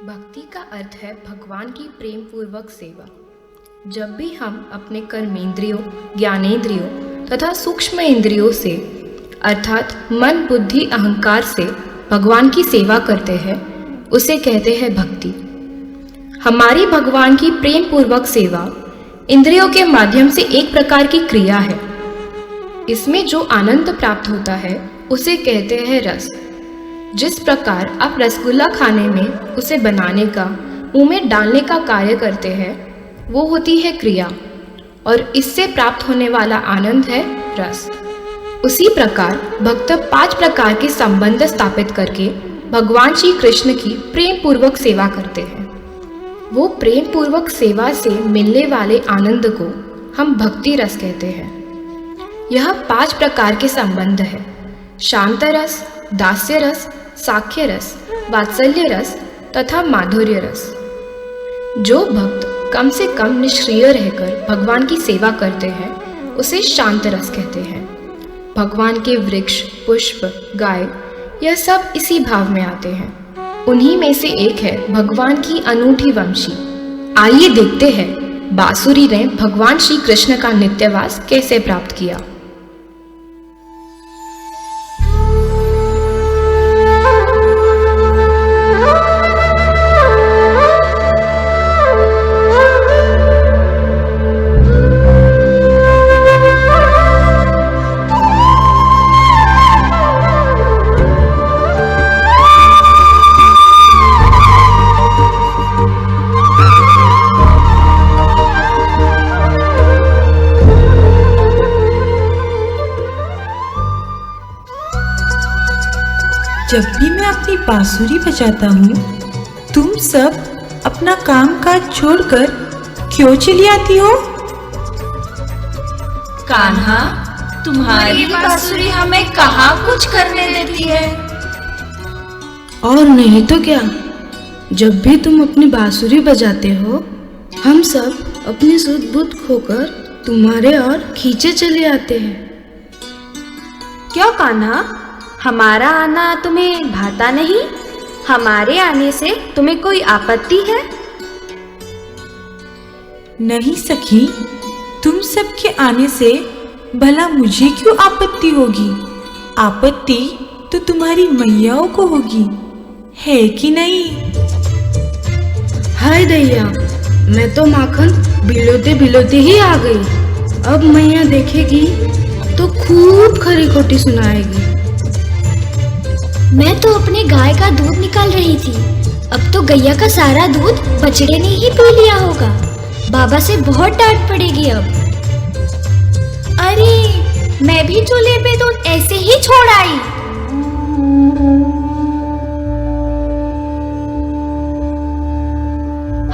भक्ति का अर्थ है भगवान की प्रेम पूर्वक सेवा। जब भी हम अपने कर्मेंद्रियों, ज्ञानेंद्रियों तथा सूक्ष्म इंद्रियों से अर्थात मन, बुद्धि, अहंकार से भगवान की सेवा करते हैं, उसे कहते हैं भक्ति। हमारी भगवान की प्रेम पूर्वक सेवा इंद्रियों के माध्यम से एक प्रकार की क्रिया है। इसमें जो आनंद प्राप्त होता है उसे कहते हैं रस। जिस प्रकार आप रसगुल्ला खाने में उसे बनाने का, मुंह में डालने का कार्य करते हैं, वो होती है क्रिया, और इससे प्राप्त होने वाला आनंद है रस। उसी प्रकार भक्त 5 प्रकार के संबंध स्थापित करके भगवान श्री कृष्ण की प्रेम पूर्वक सेवा करते हैं। वो प्रेम पूर्वक सेवा से मिलने वाले आनंद को हम भक्ति रस कहते हैं। यह 5 प्रकार के संबंध है: शांत रस, दास्य रस, साख्य रस, वात्सल्य रस तथा माधुर्य रस। जो भक्त कम से कम निष्क्रिय रहकर भगवान की सेवा करते हैं उसे शांत रस कहते हैं। भगवान के वृक्ष, पुष्प, गाय, यह सब इसी भाव में आते हैं। उन्हीं में से एक है भगवान की अनूठी वंशी। आइए देखते हैं बांसुरी ने भगवान श्री कृष्ण का नित्यवास कैसे प्राप्त किया। जब भी मैं अपनी बांसुरी बजाता हूँ, तुम सब अपना काम काज छोड़कर क्यों चली आती हो? कान्हा, तुम्हारी बांसुरी हमें कहाँ कुछ करने देती है। और नहीं तो क्या, जब भी तुम अपनी बांसुरी बजाते हो, हम सब अपनी सुध बुध खोकर तुम्हारे ओर खींचे चले आते हैं। क्यों कान्हा, हमारा आना तुम्हें भाता नहीं? हमारे आने से तुम्हें कोई आपत्ति है? नहीं सखी, तुम सबके आने से भला मुझे क्यों आपत्ति होगी? आपत्ति तो तुम्हारी मैयाओं को होगी, है कि नहीं? हाय दैया, मैं तो माखन बिलोते बिलोते ही आ गई। अब मैया देखेगी तो खूब खरी खोटी सुनाएगी। मैं तो अपने गाय का दूध निकाल रही थी। अब तो गैया का सारा दूध बछड़े ने ही पी लिया होगा। बाबा से बहुत डांट पड़ेगी अब। अरे, मैं भी चूल्हे पे दूध ऐसे ही छोड़ आई।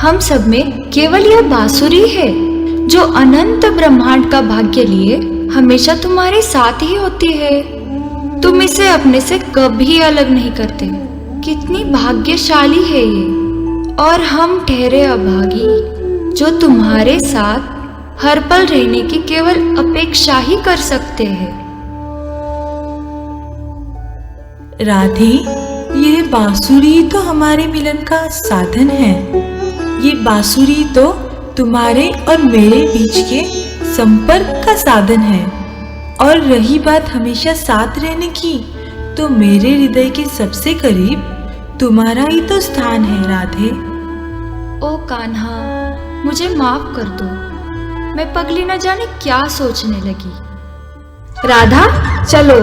हम सब में केवल यह बांसुरी है जो अनंत ब्रह्मांड का भाग्य लिए हमेशा तुम्हारे साथ ही होती है। तुम इसे अपने से कभी अलग नहीं करते। कितनी भाग्यशाली है ये। और हम ठहरे अभागी जो तुम्हारे साथ हर पल रहने की केवल अपेक्षा ही कर सकते हैं। राधे, यह बांसुरी तो हमारे मिलन का साधन है। ये बांसुरी तो तुम्हारे और मेरे बीच के संपर्क का साधन है। और रही बात हमेशा साथ रहने की, तो मेरे हृदय के सबसे करीब तुम्हारा ही तो स्थान है राधे। ओ कान्हा, मुझे माफ कर दो। मैं पगली न जाने क्या सोचने लगी। राधा, चलो,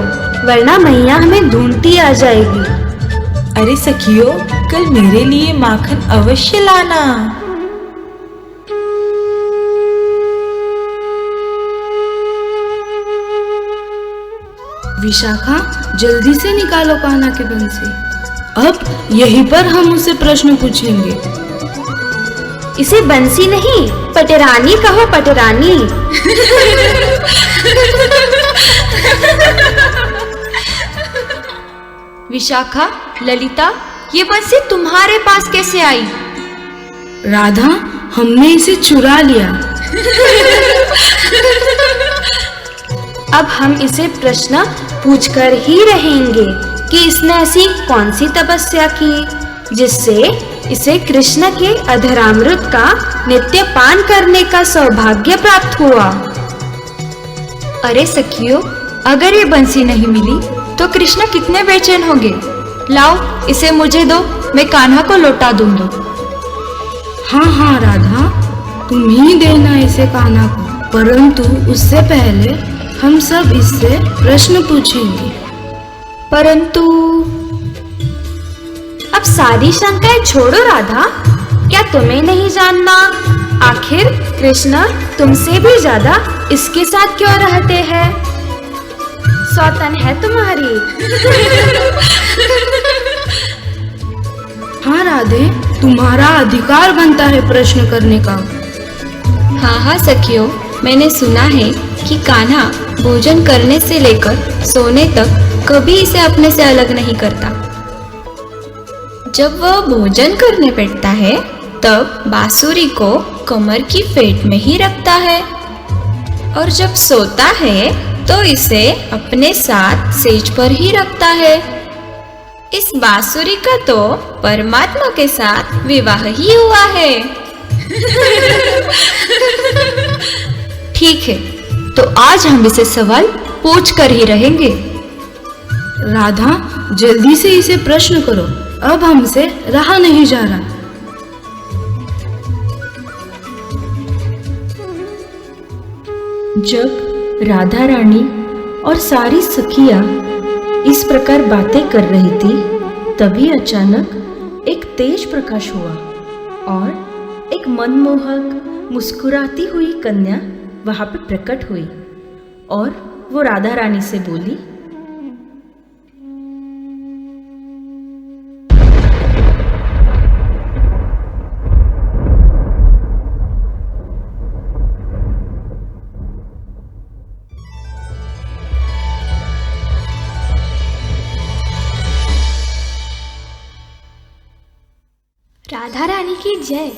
वरना मैया हमें ढूंढती आ जाएगी। अरे सखियों, कल मेरे लिए माखन अवश्य लाना। विशाखा, जल्दी से निकालो कान्हा की बंसी। अब यहीं पर हम उसे प्रश्न पूछेंगे। इसे बंसी नहीं, पटरानी कहो, पटरानी। विशाखा, ललिता, ये बंसी तुम्हारे पास कैसे आई? राधा, हमने इसे चुरा लिया। अब हम इसे प्रश्न पूछकर ही रहेंगे कि इसने ऐसी कौन सी तपस्या की जिससे इसे कृष्ण के अधरामृत का नित्य पान करने का सौभाग्य प्राप्त हुआ। अरे सखियों, अगर ये बंसी नहीं मिली तो कृष्ण कितने बेचैन होंगे। लाओ इसे मुझे दो, मैं कान्हा को लौटा दूंगी। हाँ हाँ राधा, तुम ही देना इसे कान्हा को, परंतु उससे पहले हम सब इससे प्रश्न पूछेंगे। परंतु अब सारी शंकाएं छोड़ो राधा, क्या तुम्हें नहीं जानना आखिर कृष्ण तुमसे भी ज्यादा इसके साथ क्यों रहते हैं? सौतन है तुम्हारी। हाँ राधे, तुम्हारा अधिकार बनता है प्रश्न करने का। हाँ हाँ सखियों, मैंने सुना है कि कान्हा भोजन करने से लेकर सोने तक कभी इसे अपने से अलग नहीं करता। जब वह भोजन करने बैठता है तब बांसुरी को कमर की फेट में ही रखता है, और जब सोता है तो इसे अपने साथ सेज पर ही रखता है। इस बांसुरी का तो परमात्मा के साथ विवाह ही हुआ है। ठीक है, तो आज हम इसे सवाल पूछ कर ही रहेंगे। राधा, जल्दी से इसे प्रश्न करो, अब हमसे रहा नहीं जा रहा। जब राधा रानी और सारी सखियां इस प्रकार बातें कर रही थी, तभी अचानक एक तेज प्रकाश हुआ और एक मनमोहक मुस्कुराती हुई कन्या वहां पे प्रकट हुई और वो राधा रानी से बोली, राधा रानी की जय।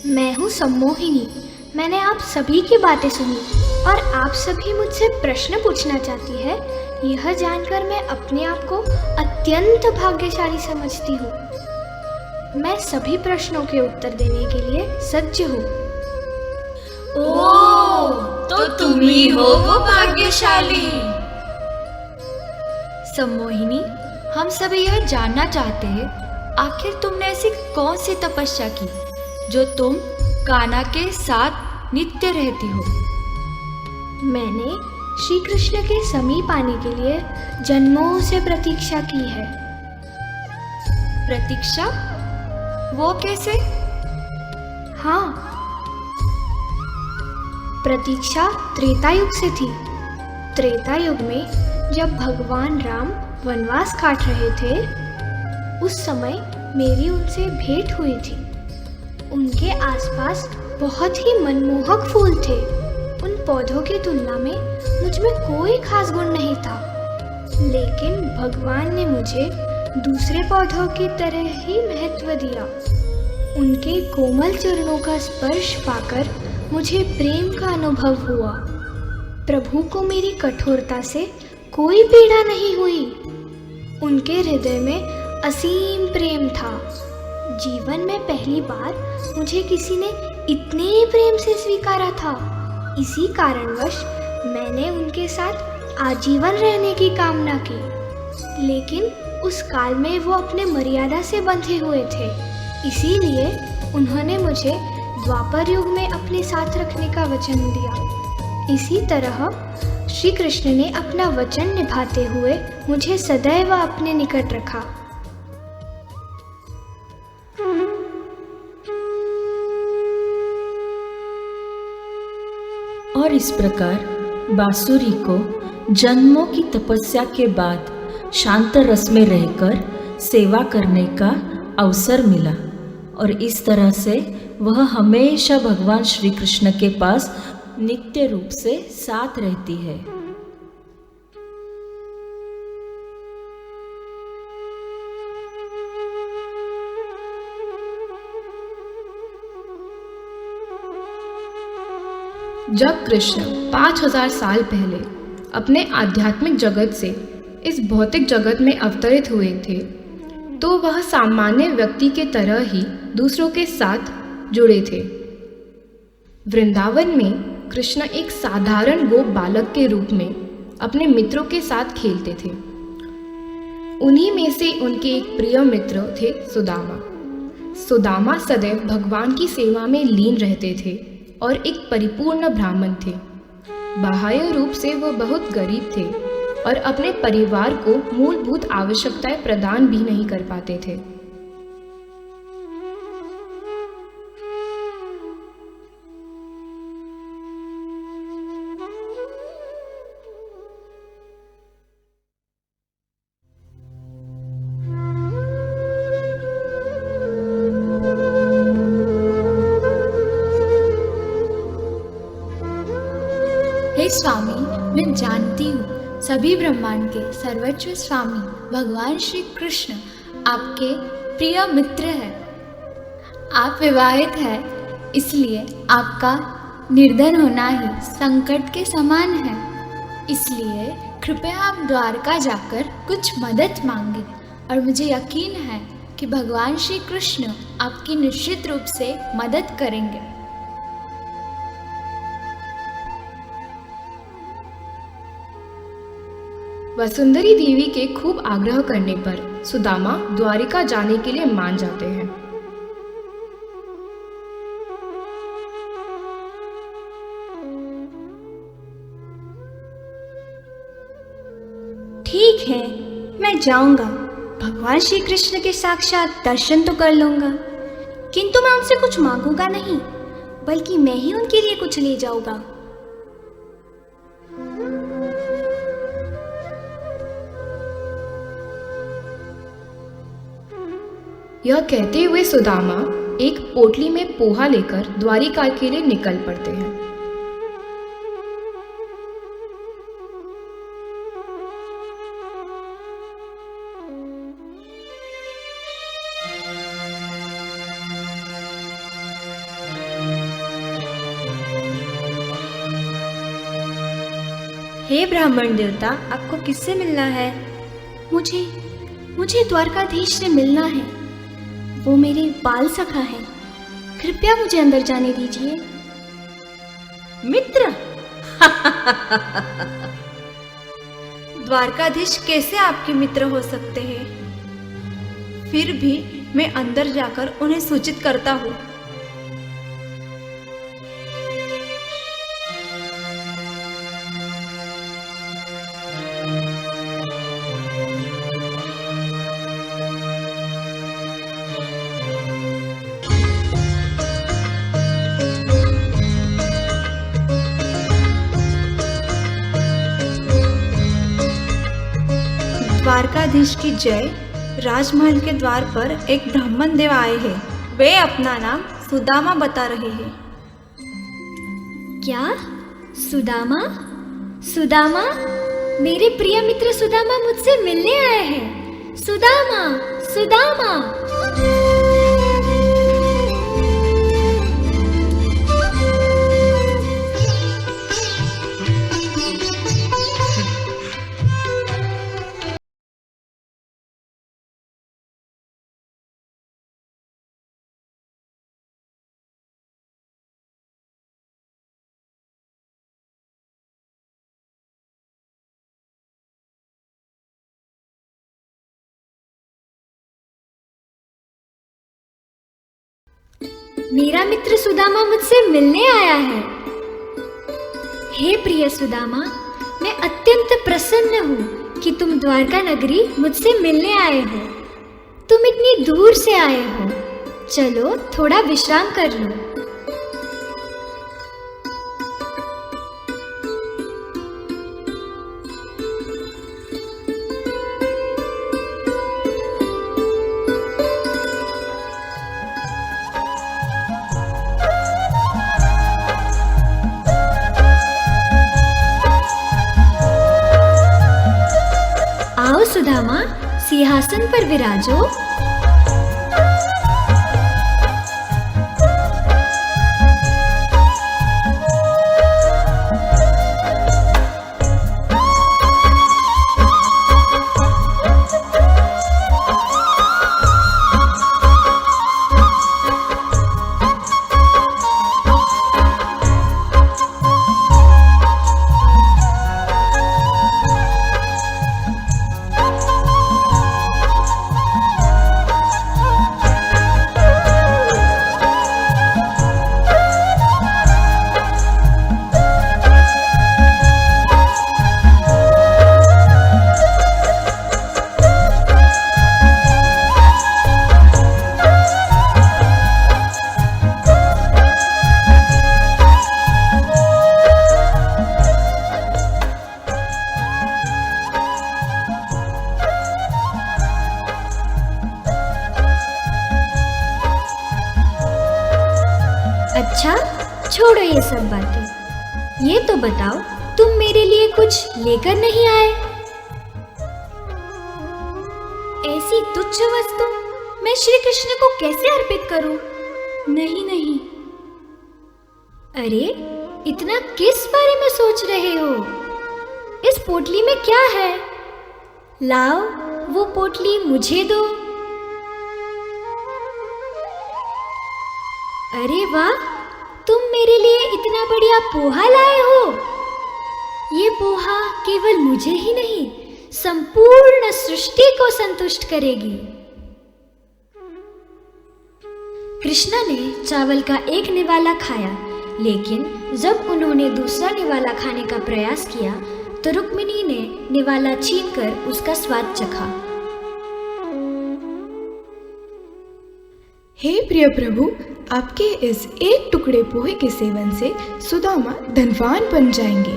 मैं हूँ सम्मोहिनी। मैंने आप सभी की बातें सुनी और आप सभी मुझसे प्रश्न पूछना चाहती है। यह जानकर मैं अपने आप को अत्यंत भाग्यशाली समझती हूँ। मैं सभी प्रश्नों के उत्तर देने के लिए सज्ज हूँ। ओह, तो तुम ही हो वो भाग्यशाली। सम्मोहिनी, हम सभी यह जानना चाहते हैं, आखिर तुमने ऐसी कौन सी तपस्या की जो तुम कान्हा के साथ नित्य रहती हो? मैंने श्री कृष्ण के समीप आने के लिए जन्मों से प्रतीक्षा की है। प्रतीक्षा? वो कैसे? हाँ, प्रतीक्षा त्रेता युग से थी। त्रेता युग में जब भगवान राम वनवास काट रहे थे, उस समय मेरी उनसे भेंट हुई थी। उनके आसपास बहुत ही मनमोहक फूल थे। उन पौधों की तुलना में मुझ में कोई खास गुण नहीं था, लेकिन भगवान ने मुझे दूसरे पौधों की तरह ही महत्व दिया। उनके कोमल चरणों का स्पर्श पाकर मुझे प्रेम का अनुभव हुआ। प्रभु को मेरी कठोरता से कोई पीड़ा नहीं हुई। उनके हृदय में असीम प्रेम था। जीवन में पहली बार मुझे किसी ने इतने प्रेम से स्वीकारा था। इसी कारणवश मैंने उनके साथ आजीवन रहने की कामना की, लेकिन उस काल में वो अपने मर्यादा से बंधे हुए थे। इसीलिए उन्होंने मुझे द्वापर युग में अपने साथ रखने का वचन दिया। इसी तरह श्री कृष्ण ने अपना वचन निभाते हुए मुझे सदैव अपने निकट रखा। और इस प्रकार बांसुरी को जन्मों की तपस्या के बाद शांत रस में रहकर सेवा करने का अवसर मिला, और इस तरह से वह हमेशा भगवान श्री कृष्ण के पास नित्य रूप से साथ रहती है। जब कृष्ण 5000 साल पहले अपने आध्यात्मिक जगत से इस भौतिक जगत में अवतरित हुए थे, तो वह सामान्य व्यक्ति के तरह ही दूसरों के साथ जुड़े थे। वृंदावन में कृष्ण एक साधारण गोप बालक के रूप में अपने मित्रों के साथ खेलते थे। उन्हीं में से उनके एक प्रिय मित्र थे सुदामा। सुदामा सदैव भगवान की सेवा में लीन रहते थे और एक परिपूर्ण ब्राह्मण थे। बाह्य रूप से वो बहुत गरीब थे और अपने परिवार को मूलभूत आवश्यकताएं प्रदान भी नहीं कर पाते थे। हे स्वामी, मैं जानती हूँ सभी ब्रह्मांड के सर्वोच्च स्वामी भगवान श्री कृष्ण आपके प्रिय मित्र हैं। आप विवाहित हैं, इसलिए आपका निर्धन होना ही संकट के समान है। इसलिए कृपया आप द्वारका जाकर कुछ मदद मांगे और मुझे यकीन है कि भगवान श्री कृष्ण आपकी निश्चित रूप से मदद करेंगे। वसुंधरी देवी के खूब आग्रह करने पर सुदामा द्वारिका जाने के लिए मान जाते हैं। ठीक है, मैं जाऊंगा। भगवान श्री कृष्ण के साक्षात दर्शन तो कर लूंगा, किंतु मैं उनसे कुछ मांगूंगा नहीं, बल्कि मैं ही उनके लिए कुछ ले जाऊंगा। यह कहते हुए सुदामा एक पोटली में पोहा लेकर द्वारिका के लिए निकल पड़ते हैं। हे ब्राह्मण देवता, आपको किससे मिलना है? मुझे द्वारकाधीश से मिलना है। वो मेरे बाल सखा है। कृपया मुझे अंदर जाने दीजिए। मित्र? द्वारकाधीश कैसे आपके मित्र हो सकते हैं? फिर भी मैं अंदर जाकर उन्हें सूचित करता हूँ। द्वारकाधीश की जय। राजमहल के द्वार पर एक ब्राह्मण देव आए हैं। वे अपना नाम सुदामा बता रहे हैं। क्या? सुदामा? सुदामा? मेरे प्रिय मित्र सुदामा मुझसे मिलने आए हैं। सुदामा, सुदामा। मेरा मित्र सुदामा मुझसे मिलने आया है। हे प्रिय सुदामा, मैं अत्यंत प्रसन्न हूँ कि तुम द्वारका नगरी मुझसे मिलने आए हो। तुम इतनी दूर से आए हो, चलो थोड़ा विश्राम कर लो। आओ सुदामा, सिंहासन पर विराजो। अच्छा, छोड़ो ये सब बातें। ये तो बताओ, तुम मेरे लिए कुछ लेकर नहीं आए? ऐसी तुच्छ वस्तु मैं श्री कृष्ण को कैसे अर्पित करूं? नहीं नहीं। अरे, इतना किस बारे में सोच रहे हो? इस पोटली में क्या है? लाओ, वो पोटली मुझे दो। अरे वाह, तुम मेरे लिए इतना बढ़िया पोहा लाए हो। ये पोहा केवल मुझे ही नहीं, संपूर्ण सृष्टि को संतुष्ट करेगी। कृष्णा ने चावल का एक निवाला खाया, लेकिन जब उन्होंने दूसरा निवाला खाने का प्रयास किया तो रुक्मिणी ने निवाला छीनकर उसका स्वाद चखा। हे प्रिय प्रभु, आपके इस एक टुकड़े पोहे के सेवन से सुदामा धनवान बन जाएंगे,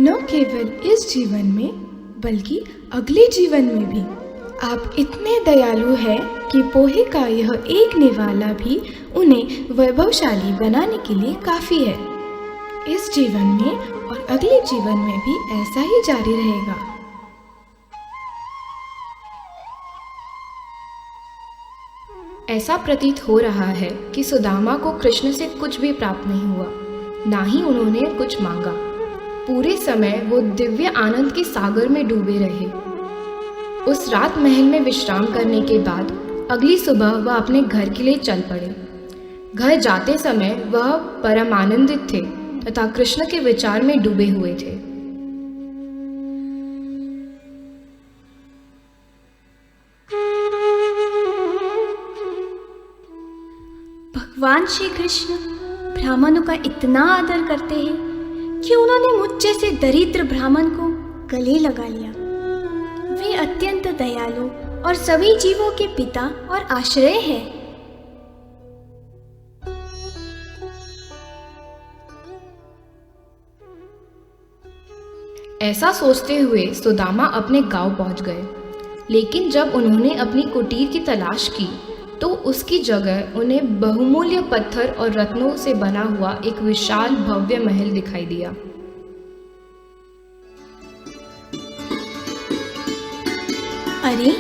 न केवल इस जीवन में बल्कि अगले जीवन में भी। आप इतने दयालु हैं कि पोहे का यह एक निवाला भी उन्हें वैभवशाली बनाने के लिए काफी है। इस जीवन में और अगले जीवन में भी ऐसा ही जारी रहेगा। ऐसा प्रतीत हो रहा है कि सुदामा को कृष्ण से कुछ भी प्राप्त नहीं हुआ, ना ही उन्होंने कुछ मांगा। पूरे समय वो दिव्य आनंद के सागर में डूबे रहे। उस रात महल में विश्राम करने के बाद अगली सुबह वह अपने घर के लिए चल पड़े। घर जाते समय वह परम आनंदित थे तथा कृष्ण के विचार में डूबे हुए थे। भगवान श्री कृष्ण ब्राह्मणों का इतना आदर करते हैं कि उन्होंने मुझ जैसे दरिद्र ब्राह्मण को गले लगा लिया। वे अत्यंत दयालु और सभी जीवों के पिता और आश्रय हैं। ऐसा सोचते हुए सुदामा अपने गांव पहुंच गए, लेकिन जब उन्होंने अपनी कुटीर की तलाश की तो उसकी जगह उन्हें बहुमूल्य पत्थर और रत्नों से बना हुआ एक विशाल भव्य महल दिखाई दिया। अरे,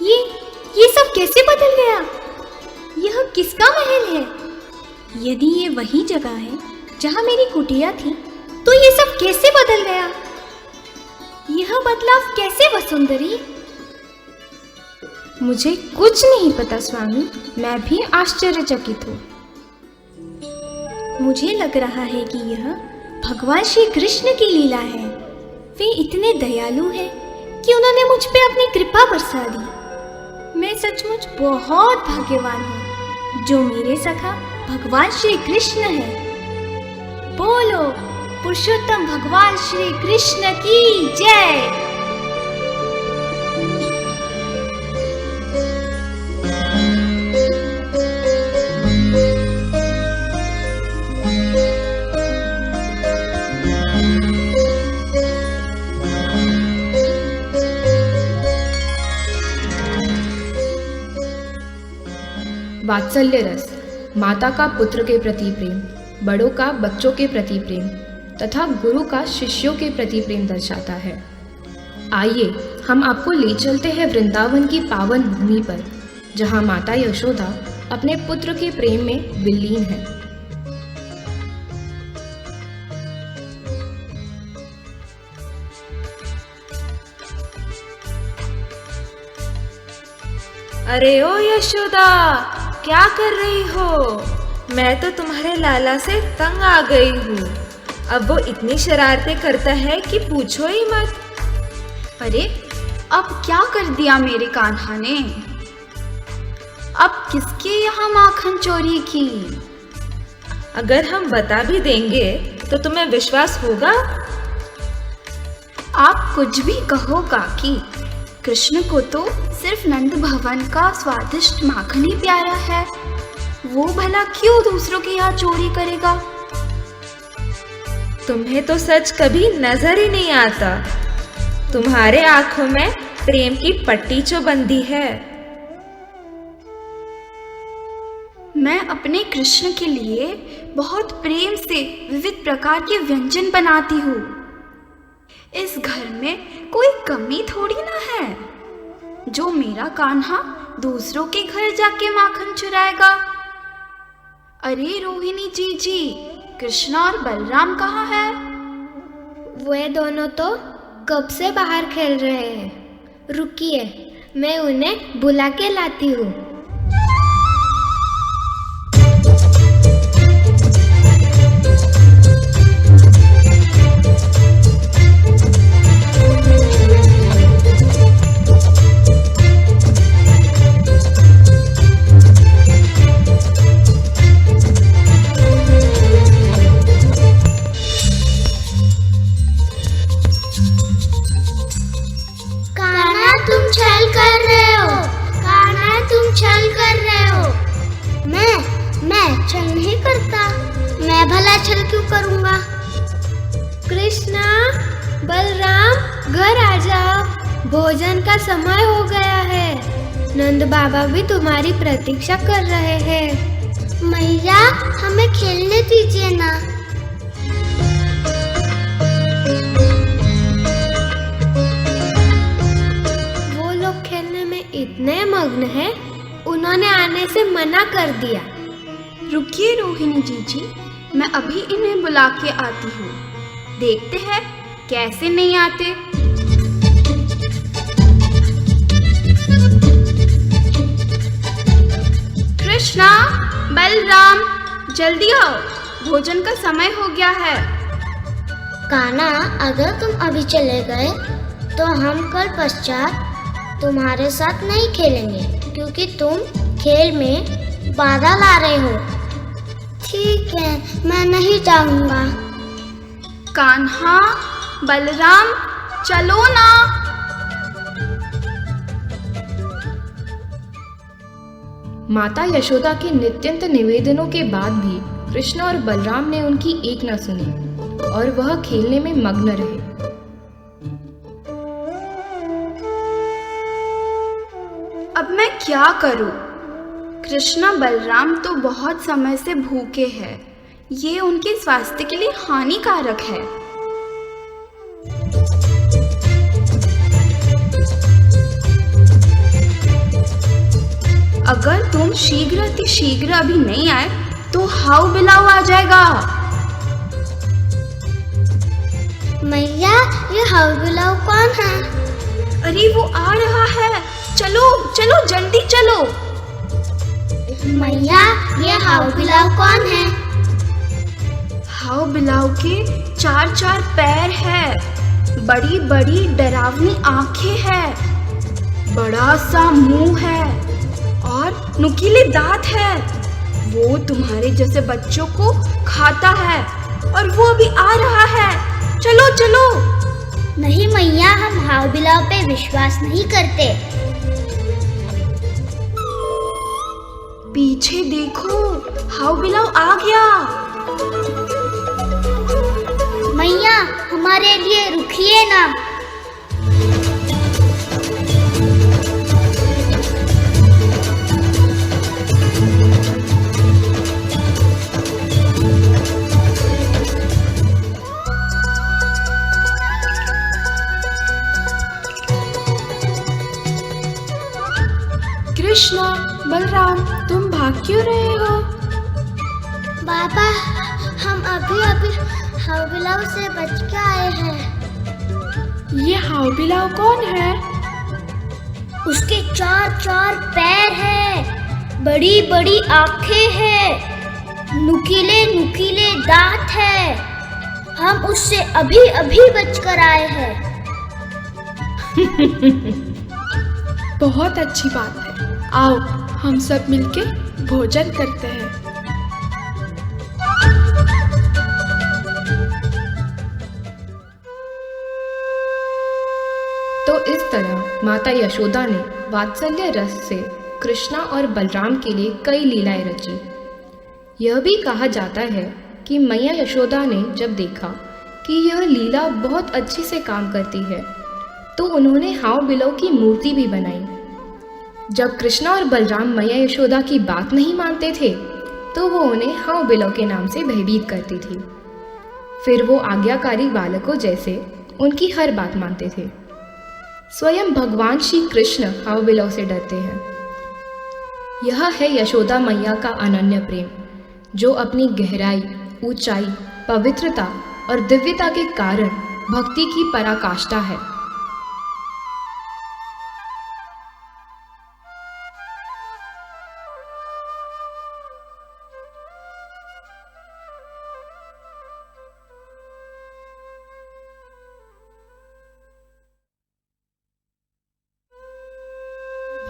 ये सब कैसे बदल गया? यह किसका महल है? यदि ये वही जगह है जहां मेरी कुटिया थी, तो ये सब कैसे बदल गया? यह बदलाव कैसे वसुंधरी? मुझे कुछ नहीं पता स्वामी, मैं भी आश्चर्यचकित हूँ। मुझे लग रहा है कि यह भगवान श्री कृष्ण की लीला है। वे इतने दयालु हैं कि उन्होंने मुझ पे अपनी कृपा बरसा दी। मैं सचमुच बहुत भाग्यवान हूँ जो मेरे सखा भगवान श्री कृष्ण है। बोलो पुरुषोत्तम भगवान श्री कृष्ण की जय। वात्सल्य रस माता का पुत्र के प्रति प्रेम, बड़ों का बच्चों के प्रति प्रेम तथा गुरु का शिष्यों के प्रति प्रेम दर्शाता है। आइए हम आपको ले चलते हैं वृंदावन की पावन भूमि पर, जहाँ माता यशोदा अपने पुत्र के प्रेम में विलीन है। अरे ओ यशोदा, क्या कर रही हो? मैं तो तुम्हारे लाला से तंग आ गई हूँ। अब वो इतनी शरारतें करता है कि पूछो ही मत। अरे, अब क्या कर दिया मेरे कान्हा ने? अब किसके यहाँ माखन चोरी की? अगर हम बता भी देंगे तो तुम्हें विश्वास होगा? आप कुछ भी कहो काकी, कृष्ण को तो सिर्फ नंद भवन का स्वादिष्ट माखन ही प्यारा है। वो भला क्यों दूसरों के यहाँ चोरी करेगा? तुम्हें तो सच कभी नजर ही नहीं आता। तुम्हारे आंखों में प्रेम की पट्टी जो बंधी है। मैं अपने कृष्ण के लिए बहुत प्रेम से विविध प्रकार के व्यंजन बनाती हूँ। इस घर में कोई कमी थोड़ी ना है जो मेरा कान्हा दूसरों के घर जाके माखन चुराएगा। अरे रोहिणी जी, कृष्णा और बलराम कहाँ है? वे दोनों तो कब से बाहर खेल रहे हैं। रुकिए, मैं उन्हें बुला के लाती हूँ। छल नहीं करता। मैं भला छल क्यों करूंगा? कृष्णा, बलराम, घर आ जाओ, भोजन का समय हो गया है। नंद बाबा भी तुम्हारी प्रतीक्षा कर रहे हैं। मैया, हमें खेलने दीजिए ना। वो लोग खेलने में इतने मग्न हैं, उन्होंने आने से मना कर दिया। रुकिए रोहिणी जी, मैं अभी इन्हें बुला के आती हूँ। देखते हैं कैसे नहीं आते। कृष्णा, बलराम, जल्दी आओ, भोजन का समय हो गया है। कान्हा, अगर तुम अभी चले गए तो हम कल पश्चात तुम्हारे साथ नहीं खेलेंगे, क्योंकि तुम खेल में बाधा ला रहे हो। ठीक है, मैं नहीं जाऊंगा। कान्हा, बलराम, चलो ना। माता यशोदा के नित्यंत निवेदनों के बाद भी कृष्ण और बलराम ने उनकी एक न सुनी और वह खेलने में मग्न रहे। अब मैं क्या करूं? कृष्णा बलराम तो बहुत समय से भूखे हैं। ये उनके स्वास्थ्य के लिए हानिकारक है। अगर तुम शीघ्र अभी नहीं आए तो हाउ बिलाव आ जाएगा। मैया, ये हाउ बिलाव कौन है? अरे वो आ रहा है, चलो चलो जल्दी चलो। मैया, ये हाउ बिलाव कौन है? हाउ बिलाव के 4 पैर है, बड़ी बड़ी डरावनी आंखें हैं, बड़ा सा मुंह है और नुकीले दांत है। वो तुम्हारे जैसे बच्चों को खाता है और वो भी आ रहा है। चलो चलो। नहीं मैया, हम हाउ बिलाव पे विश्वास नहीं करते। पीछे देखो, हाउ बिलाव आ गया। मैया, हमारे लिए रुकिए ना। कृष्णा, बलराम, तुम भाग क्यों रहे हो? बाबा, हम अभी हाउ बिलाव से बच के आए हैं। ये हाउ बिलाव कौन है? उसके 4 पैर हैं, बड़ी बड़ी आंखें हैं, नुकीले नुकीले दांत हैं। हम उससे अभी बच कर आए हैं। बहुत अच्छी बात है। आओ, हम सब मिलके भोजन करते हैं। तो इस तरह माता यशोदा ने वात्सल्य रस से कृष्णा और बलराम के लिए कई लीलाएं रची। यह भी कहा जाता है कि मैया यशोदा ने जब देखा कि यह लीला बहुत अच्छी से काम करती है तो उन्होंने हाउ बिलाव की मूर्ति भी बनाई। जब कृष्णा और बलराम मैया यशोदा की बात नहीं मानते थे तो वो उन्हें हाउ बिलो के नाम से भयभीत करती थी। फिर वो आज्ञाकारी बालकों जैसे उनकी हर बात मानते थे। स्वयं भगवान श्री कृष्ण हाउ बिलो से डरते हैं। यह है यशोदा मैया का अनन्य प्रेम, जो अपनी गहराई, ऊंचाई, पवित्रता और दिव्यता के कारण भक्ति की पराकाष्ठा है।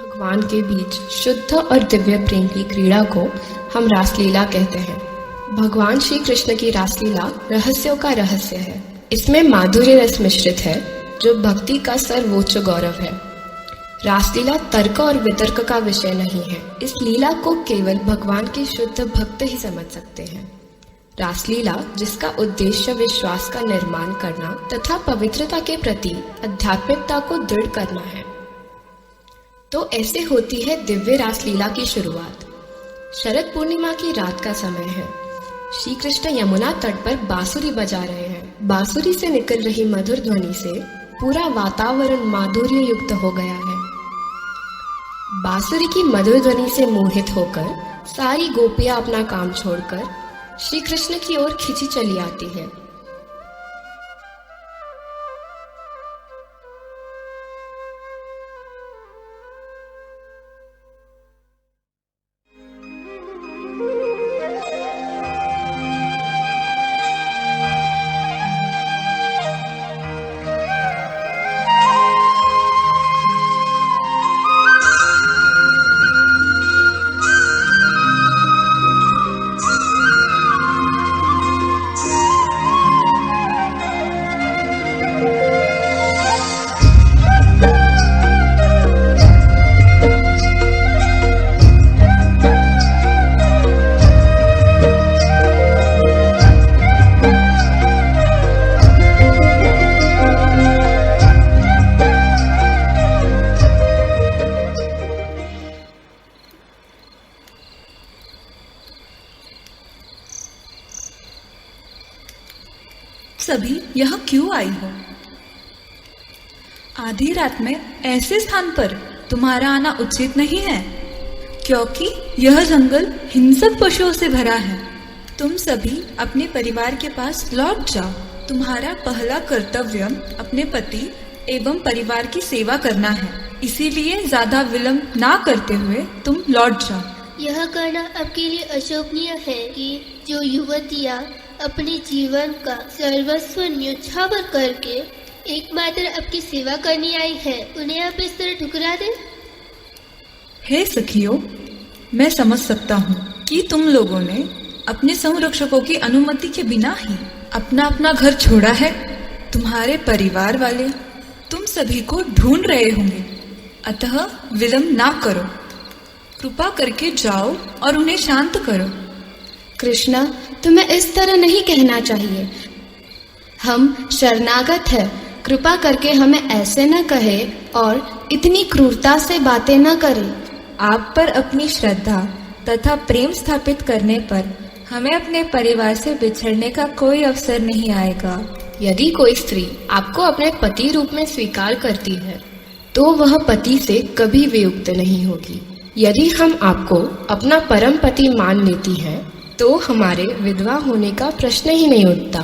भगवान के बीच शुद्ध और दिव्य प्रेम की क्रीड़ा को हम रासलीला कहते हैं। भगवान श्री कृष्ण की रासलीला रहस्यों का रहस्य है। इसमें माधुर्य रस मिश्रित है, जो भक्ति का सर्वोच्च गौरव है। रासलीला तर्क और वितर्क का विषय नहीं है। इस लीला को केवल भगवान के शुद्ध भक्त ही समझ सकते हैं। रासलीला, जिसका उद्देश्य विश्वास का निर्माण करना तथा पवित्रता के प्रति आध्यात्मिकता को दृढ़ करना है, तो ऐसे होती है दिव्य रासलीला की शुरुआत। शरद पूर्णिमा की रात का समय है। श्री कृष्ण यमुना तट पर बांसुरी बजा रहे हैं। बांसुरी से निकल रही मधुर ध्वनि से पूरा वातावरण माधुर्य युक्त हो गया है। बांसुरी की मधुर ध्वनि से मोहित होकर सारी गोपियां अपना काम छोड़कर श्री कृष्ण की ओर खिंची चली आती है। सभी यहाँ क्यों आई हो? आधी रात में ऐसे स्थान पर तुम्हारा आना उचित नहीं है, क्योंकि यह जंगल हिंसक पशुओं से भरा है। तुम सभी अपने परिवार के पास लौट जाओ। तुम्हारा पहला कर्तव्य अपने पति एवं परिवार की सेवा करना है, इसीलिए ज्यादा विलंब ना करते हुए तुम लौट जाओ। यह करना आपके लिए अशोभनीय है कि जो युवतियाँ अपने जीवन का सर्वस्व न्योछावर करके एकमात्र आपकी सेवा करनी आई है, उन्हें आप इस तरह ठुकरा दे। हे सखियों, मैं समझ सकता हूँ कि तुम लोगों ने अपने संरक्षकों की अनुमति के बिना ही अपना अपना घर छोड़ा है। तुम्हारे परिवार वाले तुम सभी को ढूंढ रहे होंगे, अतः विलंब ना करो। कृपा करके जाओ और उन्हें शांत करो। कृष्णा, तुम्हें इस तरह नहीं कहना चाहिए। हम शरणागत हैं। कृपा करके हमें ऐसे न कहे और इतनी क्रूरता से बातें न करें। आप पर अपनी श्रद्धा तथा प्रेम स्थापित करने पर हमें अपने परिवार से बिछड़ने का कोई अवसर नहीं आएगा। यदि कोई स्त्री आपको अपने पति रूप में स्वीकार करती है तो वह पति से कभी वियुक्त नहीं होगी। यदि हम आपको अपना परम पति मान लेती हैं तो हमारे विधवा होने का प्रश्न ही नहीं उठता।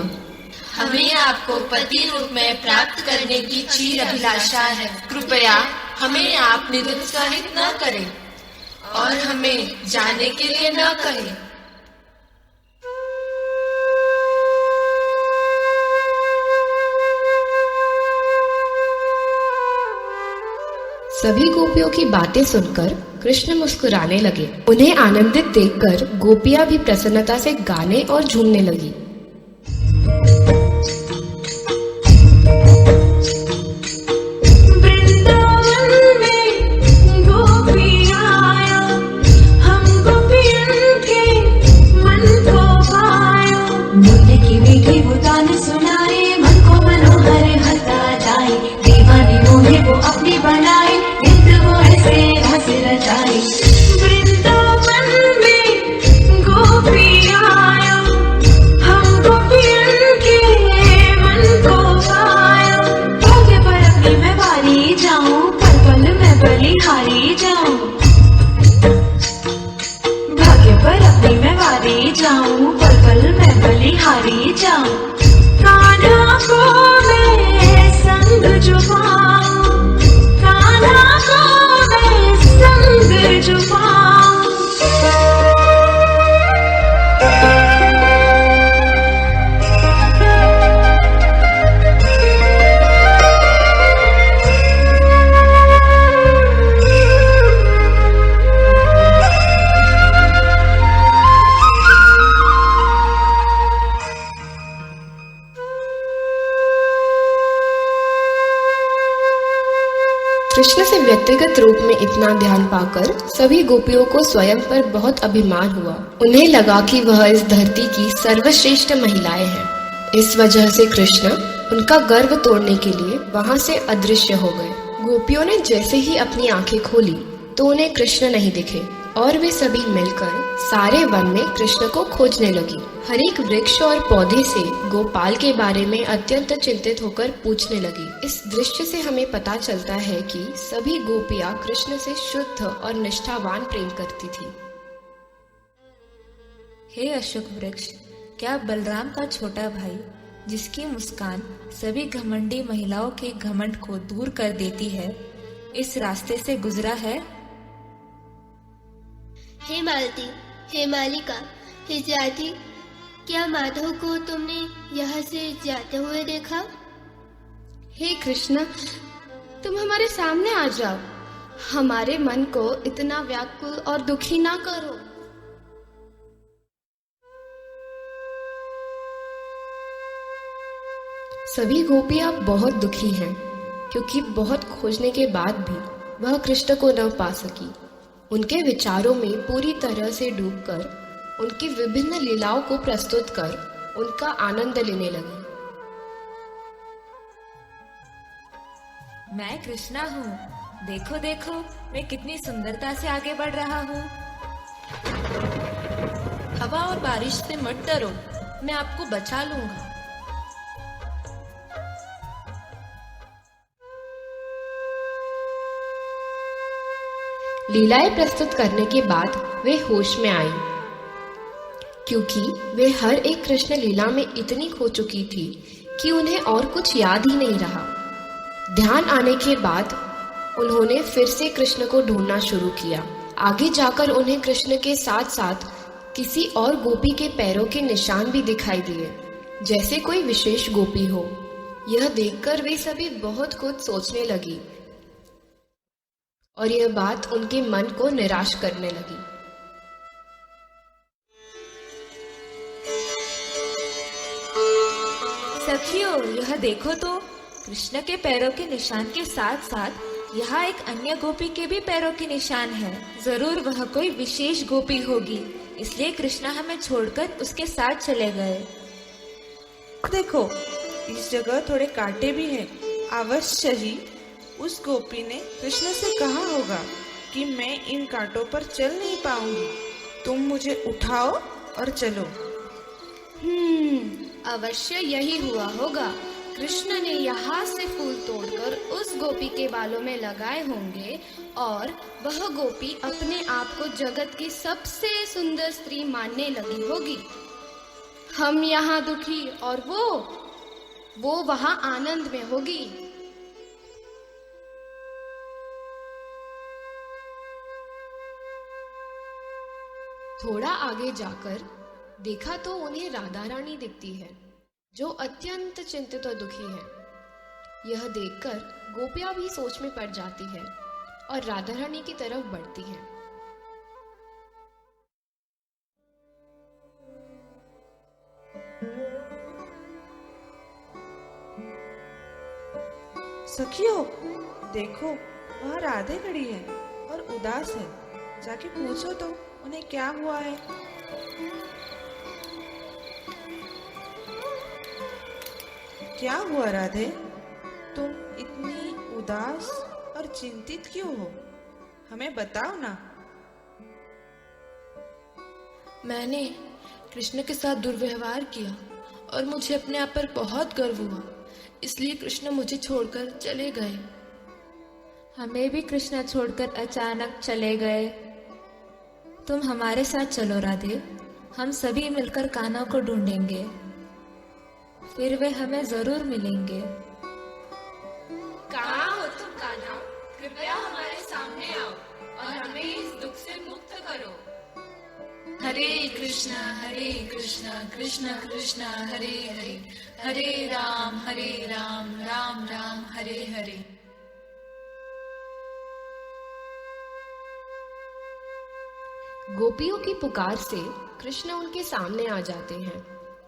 हमें आपको पति रूप में प्राप्त करने की चीर अभिलाषा है। कृपया हमें आप निरुत्साहित न करें और हमें जाने के लिए न कहें। सभी गोपियों की बातें सुनकर कृष्ण मुस्कुराने लगे। उन्हें आनंदित देखकर गोपियां भी प्रसन्नता से गाने और झूमने लगी। अपनी बनाए वो ऐसे हंस रहे। जाऊं, बगल में बलिहारी जाऊं, कान्हा को मैं संग जुबाऊं, कान्हा को मैं संग जुबाऊं। कृष्ण से व्यक्तिगत रूप में इतना ध्यान पाकर सभी गोपियों को स्वयं पर बहुत अभिमान हुआ। उन्हें लगा कि वह इस धरती की सर्वश्रेष्ठ महिलाएं हैं। इस वजह से कृष्ण उनका गर्व तोड़ने के लिए वहां से अदृश्य हो गए। गोपियों ने जैसे ही अपनी आंखें खोली तो उन्हें कृष्ण नहीं दिखे और वे सभी मिलकर सारे वन में कृष्ण को खोजने लगी। हर एक वृक्ष और पौधे से गोपाल के बारे में अत्यंत चिंतित होकर पूछने लगी। इस दृश्य से हमें पता चलता है कि सभी गोपियां कृष्ण से शुद्ध और निष्ठावान प्रेम करती थी। हे अशोक वृक्ष, क्या बलराम का छोटा भाई, जिसकी मुस्कान सभी घमंडी महिलाओं के घमंड को दूर कर देती है, इस रास्ते से गुजरा है? हे मालती, हे मालिका, हे जाति, क्या माधव को तुमने यहाँ से जाते हुए देखा? हे कृष्ण, तुम हमारे सामने आ जाओ, हमारे मन को इतना व्याकुल और दुखी ना करो। सभी गोपियां बहुत दुखी हैं क्योंकि बहुत खोजने के बाद भी वह कृष्ण को न पा सकी। उनके विचारों में पूरी तरह से डूबकर उनकी विभिन्न लीलाओं को प्रस्तुत कर उनका आनंद लेने लगी। मैं कृष्णा हूँ, देखो देखो मैं कितनी सुंदरता से आगे बढ़ रहा हूँ। हवा और बारिश से मत डरो, मैं आपको बचा लूंगा। लीलाएं प्रस्तुत करने के बाद वे होश में आई, क्योंकि वे हर एक कृष्ण लीला में इतनी खो चुकी थी कि उन्हें और कुछ याद ही नहीं रहा। ध्यान आने के बाद उन्होंने फिर से कृष्ण को ढूंढना शुरू किया। आगे जाकर उन्हें कृष्ण के साथ साथ किसी और गोपी के पैरों के निशान भी दिखाई दिए, जैसे कोई विशेष गोपी हो। यह देखकर वे सभी बहुत कुछ सोचने लगी और यह बात उनके मन को निराश करने लगी। सखियों, यह देखो तो, कृष्ण के पैरों के निशान के साथ साथ यहाँ एक अन्य गोपी के भी पैरों के निशान है। जरूर वह कोई विशेष गोपी होगी, इसलिए कृष्ण हमें छोड़कर उसके साथ चले गए। देखो, इस जगह थोड़े कांटे भी हैं। अवश्य ही उस गोपी ने कृष्ण से कहा होगा कि मैं इन कांटों पर चल नहीं पाऊंगी, तुम मुझे उठाओ और चलो। अवश्य यही हुआ होगा। कृष्ण ने यहाँ से फूल तोड़कर उस गोपी के बालों में लगाए होंगे और वह गोपी अपने आप को जगत की सबसे सुंदर स्त्री मानने लगी होगी। हम यहाँ दुखी और वो वहाँ आनंद में होगी। थोड़ा आगे जाकर देखा तो उन्हें राधा रानी दिखती है, जो अत्यंत चिंतित और दुखी है। यह देखकर गोपियां भी सोच में पड़ जाती है और राधा रानी की तरफ बढ़ती हैं। सखियों, देखो, वहाँ राधे खड़ी है और उदास है। जाके पूछो तो उन्हें क्या हुआ है। क्या हुआ राधे, तुम इतनी उदास और चिंतित क्यों हो? हमें बताओ ना। मैंने कृष्ण के साथ दुर्व्यवहार किया और मुझे अपने आप पर बहुत गर्व हुआ, इसलिए कृष्ण मुझे छोड़कर चले गए। हमें भी कृष्ण छोड़कर अचानक चले गए। तुम हमारे साथ चलो राधे, हम सभी मिलकर कान्हा को ढूंढेंगे, फिर वे हमें जरूर मिलेंगे। कहाँ हो तुम कान्हा? कृपया हमारे सामने आओ और हमें इस दुख से मुक्त करो। हरे कृष्णा कृष्ण कृष्ण हरे हरे, हरे राम राम राम हरे हरे। गोपियों की पुकार से कृष्ण उनके सामने आ जाते हैं,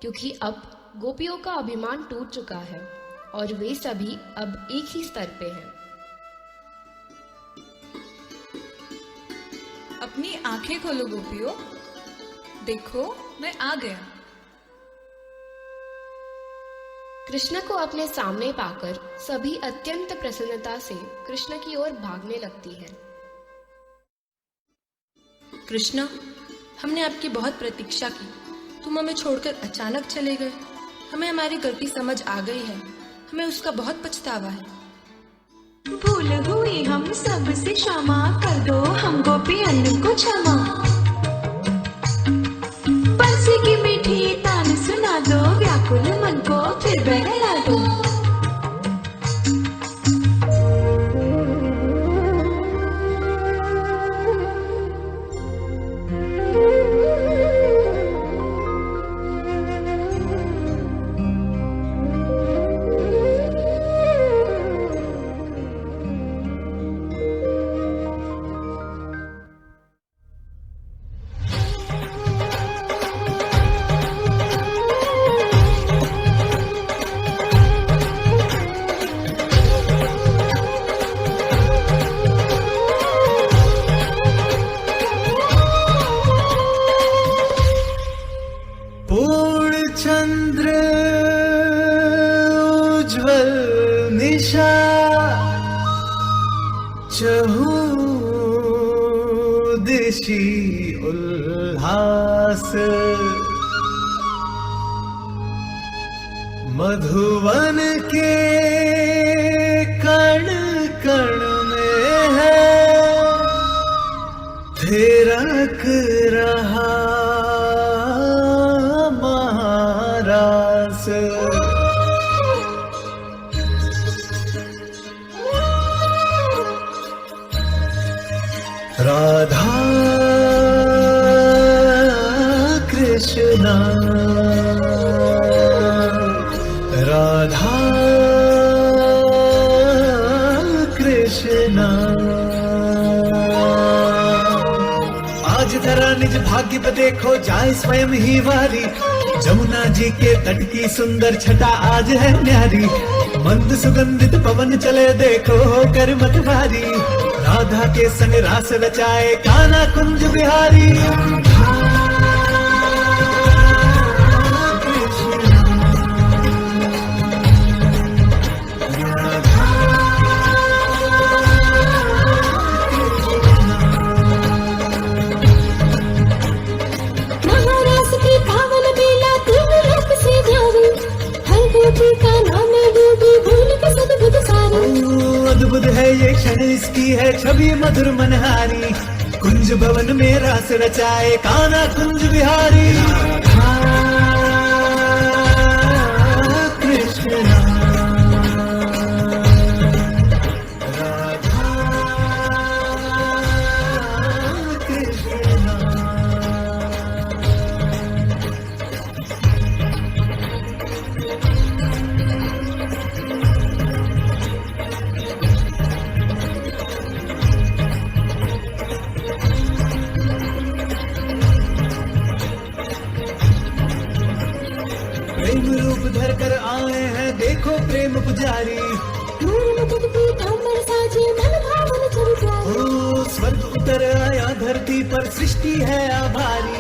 क्योंकि अब गोपियों का अभिमान टूट चुका है और वे सभी अब एक ही स्तर पे हैं। अपनी आंखें खोलो गोपियों, देखो मैं आ गया। कृष्ण को अपने सामने पाकर सभी अत्यंत प्रसन्नता से कृष्ण की ओर भागने लगती है। कृष्णा, हमने आपकी बहुत प्रतीक्षा की, तुम हमें छोड़कर अचानक चले गए। हमें हमारी गलती समझ आ गई है, हमें उसका बहुत पछतावा है। भूल हुई हम सब से क्षमा कर दो, हम गोपियन को क्षमा। बंसी की मीठी तान सुना दो, व्याकुल मन को फिर बहला दो। चंद्र उज्ज्वल निशा, चहु दिशि उल्लास। मधुवन के कण कण में है थिरक रहा महारास। राधा कृष्णा, राधा कृष्णा। आज जरा निज भाग्य पे देखो, जाए स्वयं ही वारी। जमुना जी के तट की सुंदर छटा आज है न्यारी। मंद सुगंधित पवन चले देखो कर मत भारी। राधा के संग रास रचाए कान्हा कुंज बिहारी। महाराज की पावन बेला तीन लोक से ध्यावी। हर गोपी का नाम डूबी भूल के सद्बुद्ध सारी। अद्भुत है ये क्षण इसकी है छवि मधुर मनहारी। कुंज भवन में रास रचाए कान्हा कुंज बिहारी। कृष्णा, राधा कृष्णा। प्रेम रूप धर कर आए हैं देखो प्रेम पुजारी। ओ स्वर्ग उतर आया धरती पर सृष्टि है आभारी।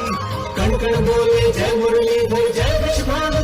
कण कण बोले जय मुरलीधर जय वृषभानु।